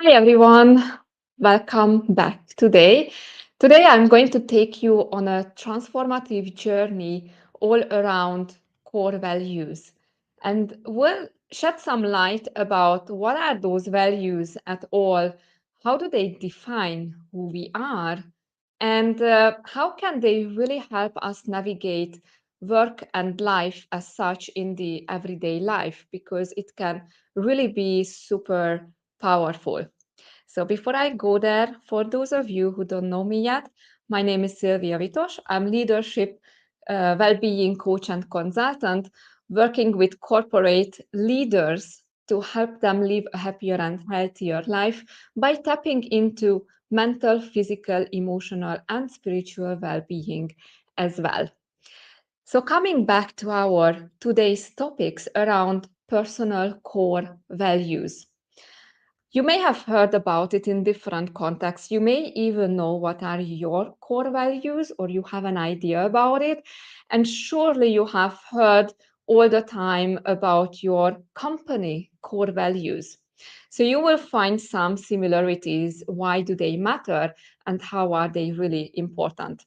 Hi everyone, welcome back today. Today I'm going to take you on a transformative journey all around core values and we'll shed some light about what are those values at all, how do they define who we are, and how can they really help us navigate work and life as such in the everyday life because it can really be super powerful. So before I go there, for those of you who don't know me yet, my name is Sylvia Vitos. I'm leadership, well-being coach and consultant, working with corporate leaders to help them live a happier and healthier life by tapping into mental, physical, emotional, and spiritual well-being as well. So coming back to our today's topics around personal core values. You may have heard about it in different contexts. You may even know what are your core values or you have an idea about it. And surely you have heard all the time about your company core values. So you will find some similarities. Why do they matter and how are they really important?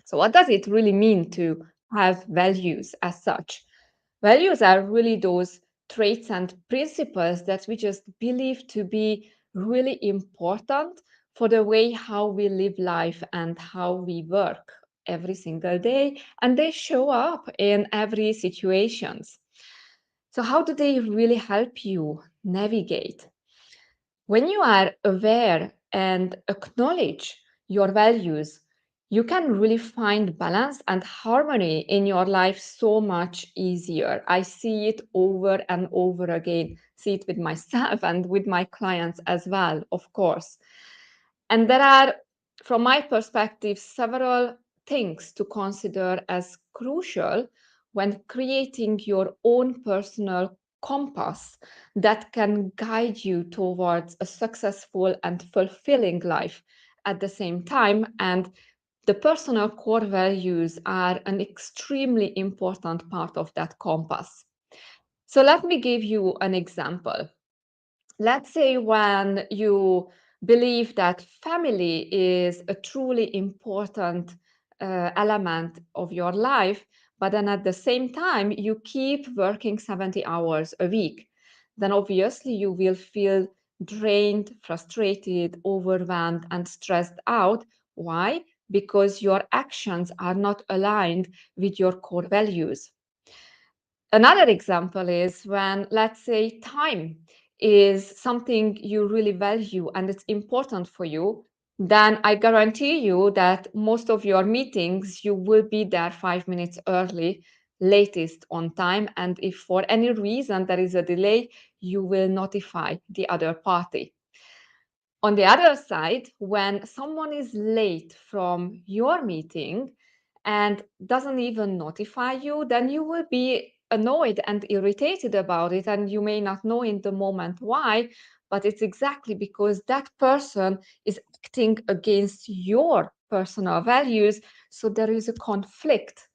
So, what does it really mean to have values as such? Values are really those traits and principles that we just believe to be really important for the way how we live life and how we work every single day. And they show up in every situations. So, how do they really help you navigate? When you are aware and acknowledge your values, you can really find balance and harmony in your life so much easier. I see it over and over again, see it with myself and with my clients as well, of course. And there are, from my perspective, several things to consider as crucial when creating your own personal compass that can guide you towards a successful and fulfilling life at the same time. And the personal core values are an extremely important part of that compass. So, let me give you an example. Let's say when you believe that family is a truly important element of your life, but then at the same time you keep working 70 hours a week, then obviously you will feel drained, frustrated, overwhelmed, and stressed out. Why? Because your actions are not aligned with your core values. Another example is when, let's say, time is something you really value and it's important for you, then I guarantee you that most of your meetings, you will be there 5 minutes early, latest on time. And if for any reason there is a delay, you will notify the other party. On the other side, when someone is late from your meeting and doesn't even notify you, then you will be annoyed and irritated about it. And you may not know in the moment why, but it's exactly because that person is acting against your personal values. So there is a conflict.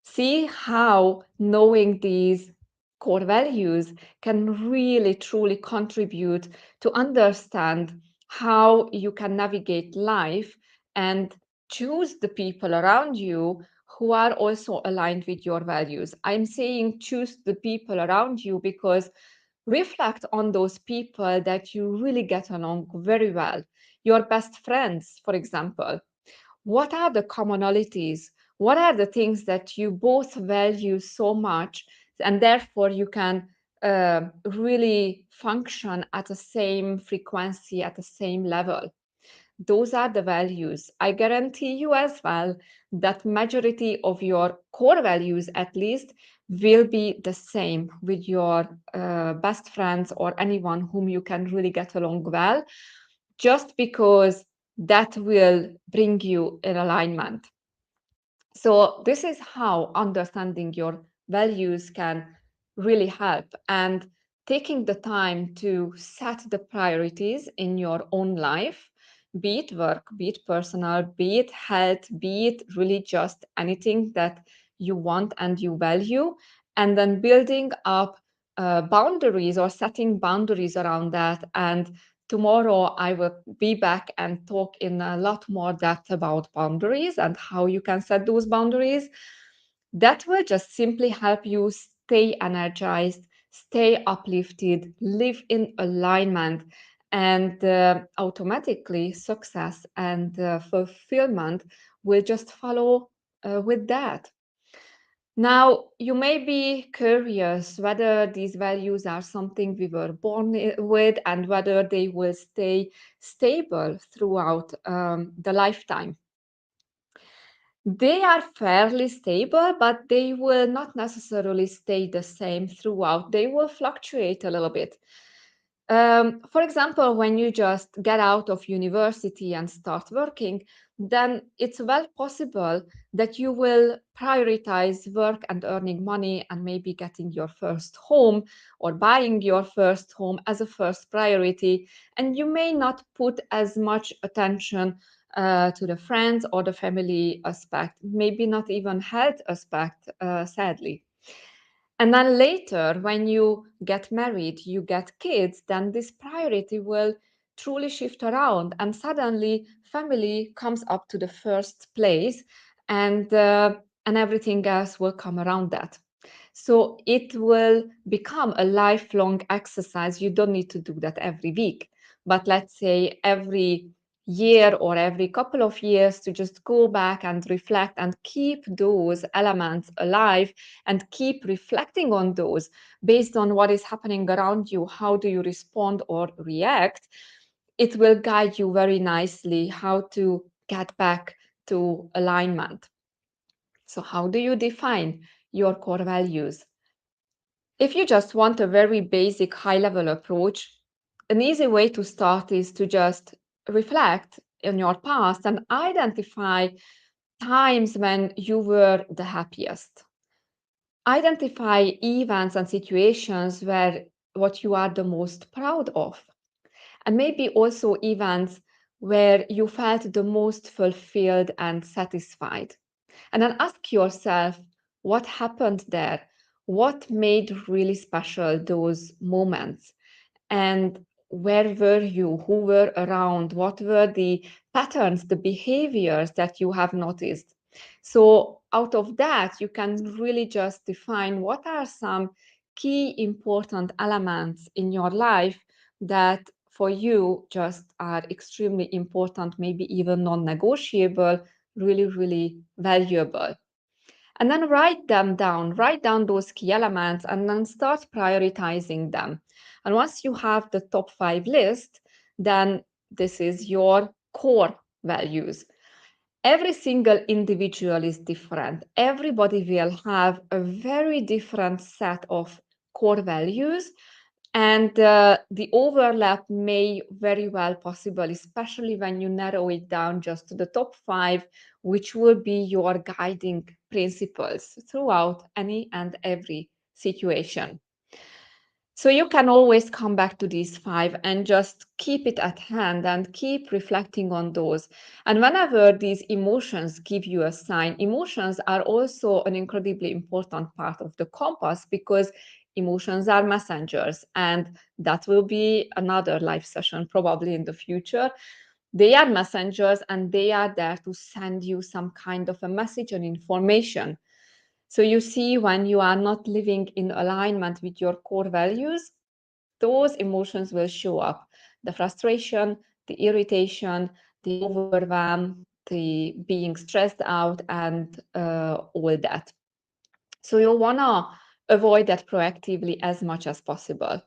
See how knowing these core values can really truly contribute to understand how you can navigate life and choose the people around you who are also aligned with your values. I'm saying choose the people around you because reflect on those people that you really get along very well. Your best friends, for example, what are the commonalities? What are the things that you both value so much, and therefore you can really function at the same frequency, at the same level? Those are the values. I guarantee you as well that majority of your core values, at least, will be the same with your best friends or anyone whom you can really get along well, just because that will bring you in alignment. So, this is how understanding your values can really help, and taking the time to set the priorities in your own life, be it work, be it personal, be it health, be it really just anything that you want and you value, and then building up boundaries or setting boundaries around that and tomorrow I will be back and talk in a lot more depth about boundaries and how you can set those boundaries. That will just simply help you stay energized, stay uplifted, live in alignment, and automatically success and fulfillment will just follow with that. Now, you may be curious whether these values are something we were born with and whether they will stay stable throughout the lifetime. They are fairly stable, but they will not necessarily stay the same throughout. They will fluctuate a little bit. For example, when you just get out of university and start working, then it's well possible that you will prioritize work and earning money and maybe getting your first home or buying your first home as a first priority. And you may not put as much attention to the friends or the family aspect, maybe not even health aspect, sadly. And then later, when you get married, you get kids, then this priority will truly shift around, and suddenly family comes up to the first place, and everything else will come around that. So it will become a lifelong exercise. You don't need to do that every week, but let's say every year or every couple of years to just go back and reflect and keep those elements alive and keep reflecting on those based on what is happening around you. How do you respond or react? It will guide you very nicely how to get back to alignment. So, how do you define your core values? If you just want a very basic high level approach, an easy way to start is to just reflect on your past and identify times when you were the happiest. Identify events and situations where what you are the most proud of, and maybe also events where you felt the most fulfilled and satisfied. And then ask yourself what happened there, what made really special those moments, and where were you, who were around, what were the patterns, the behaviors that you have noticed. So out of that, you can really just define what are some key important elements in your life that for you just are extremely important, maybe even non-negotiable, really, really valuable. And then write down those key elements and then start prioritizing them. And once you have the top 5 list, then this is your core values. Every single individual is different. Everybody will have a very different set of core values, and the overlap may very well possible, especially when you narrow it down just to the top 5, which will be your guiding principles throughout any and every situation. So you can always come back to these 5 and just keep it at hand and keep reflecting on those. And whenever these emotions give you a sign, emotions are also an incredibly important part of the compass because emotions are messengers. And that will be another live session probably in the future. They are messengers and they are there to send you some kind of a message and information. So you see, when you are not living in alignment with your core values, those emotions will show up. The frustration, the irritation, the overwhelm, the being stressed out, and all that. So you want to avoid that proactively as much as possible.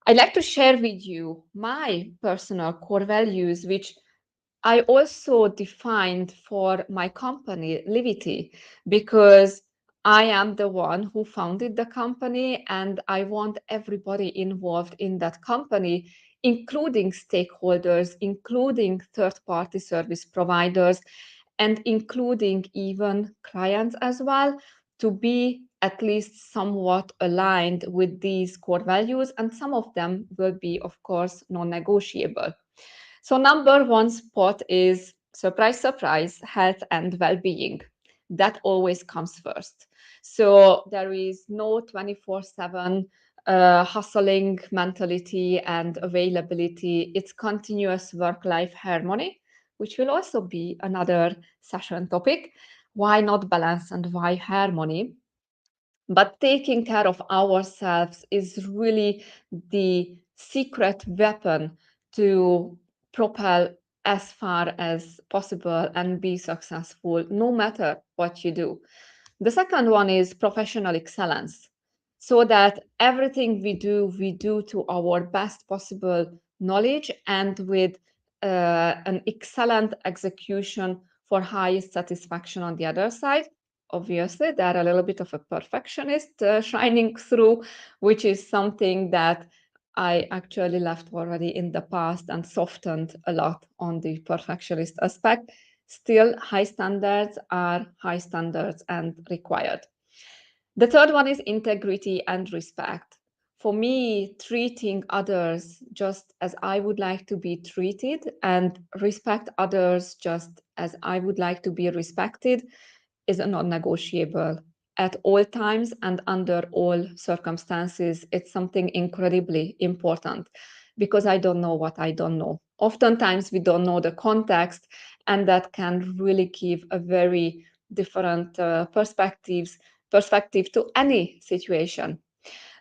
I'd like to share with you my personal core values, which I also defined for my company, Livity, because I am the one who founded the company and I want everybody involved in that company, including stakeholders, including third-party service providers, and including even clients as well, to be at least somewhat aligned with these core values. And some of them will be, of course, non-negotiable. So number one spot is, surprise, surprise, health and well-being. That always comes first. So there is no 24/7 hustling mentality and availability. It's continuous work-life harmony, which will also be another session topic. Why not balance and why harmony? But taking care of ourselves is really the secret weapon to propel as far as possible and be successful, no matter what you do. The second one is professional excellence, so that everything we do to our best possible knowledge and with an excellent execution for highest satisfaction on the other side. Obviously, there are a little bit of a perfectionist shining through, which is something that I actually left already in the past and softened a lot on the perfectionist aspect. Still, high standards are high standards and required. The third one is integrity and respect. For me, treating others just as I would like to be treated and respect others just as I would like to be respected is a non-negotiable at all times and under all circumstances. It's something incredibly important because I don't know what I don't know. Oftentimes we don't know the context, and that can really give a very different perspective to any situation.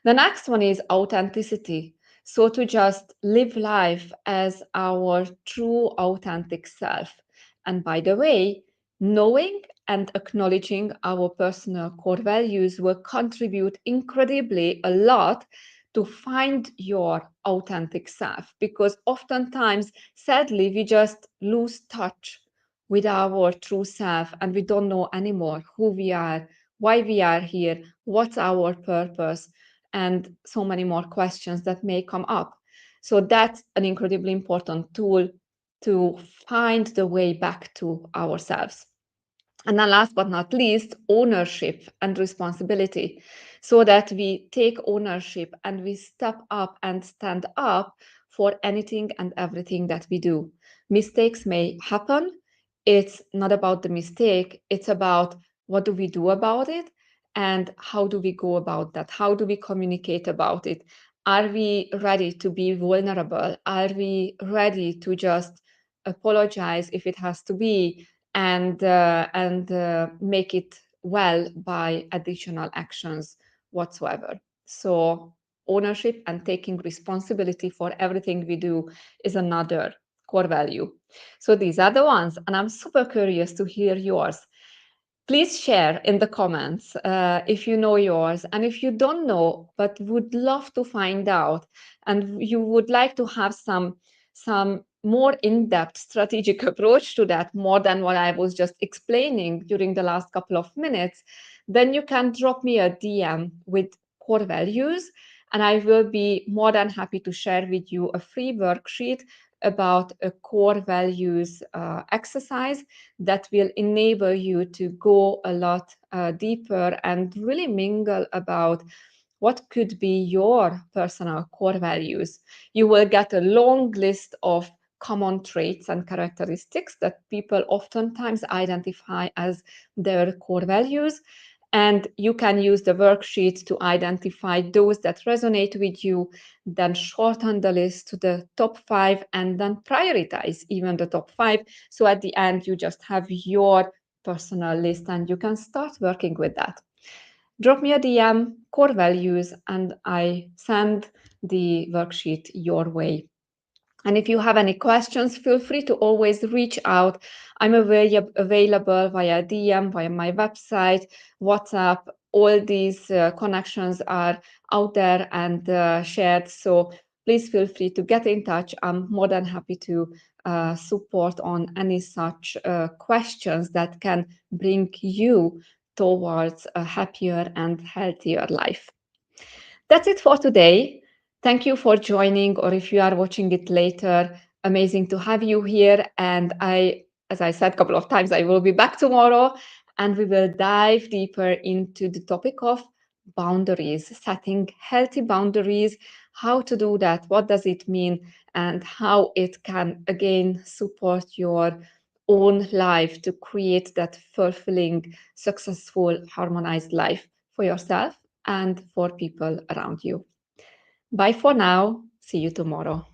The next one is authenticity. So to just live life as our true authentic self. And by the way, knowing and acknowledging our personal core values will contribute incredibly a lot to find your authentic self, because oftentimes, sadly, we just lose touch with our true self and we don't know anymore who we are, why we are here, what's our purpose, and so many more questions that may come up. So that's an incredibly important tool to find the way back to ourselves. And then last but not least, ownership and responsibility, so that we take ownership and we step up and stand up for anything and everything that we do. Mistakes may happen. It's not about the mistake, it's about what do we do about it and how do we go about that? How do we communicate about it? Are we ready to be vulnerable? Are we ready to just apologize if it has to be, and make it well by additional actions whatsoever. So ownership and taking responsibility for everything we do is another core value. So these are the ones, and I'm super curious to hear yours. Please share in the comments if you know yours, and if you don't know but would love to find out, and you would like to have some more in-depth strategic approach to that, more than what I was just explaining during the last couple of minutes, then you can drop me a DM with core values, and I will be more than happy to share with you a free worksheet about a core values exercise that will enable you to go a lot deeper and really mingle about what could be your personal core values. You will get a long list of common traits and characteristics that people oftentimes identify as their core values. And you can use the worksheet to identify those that resonate with you, then shorten the list to the top 5, and then prioritize even the top 5. So at the end, you just have your personal list and you can start working with that. Drop me a DM, core values, and I send the worksheet your way. And if you have any questions, feel free to always reach out. I'm available via DM, via my website, WhatsApp. All these connections are out there and shared. So please feel free to get in touch. I'm more than happy to support on any such questions that can bring you towards a happier and healthier life. That's it for today. Thank you for joining, or if you are watching it later, amazing to have you here. And as I said a couple of times, I will be back tomorrow and we will dive deeper into the topic of boundaries, setting healthy boundaries, how to do that, what does it mean, and how it can again support your own life to create that fulfilling, successful, harmonized life for yourself and for people around you. Bye for now. See you tomorrow.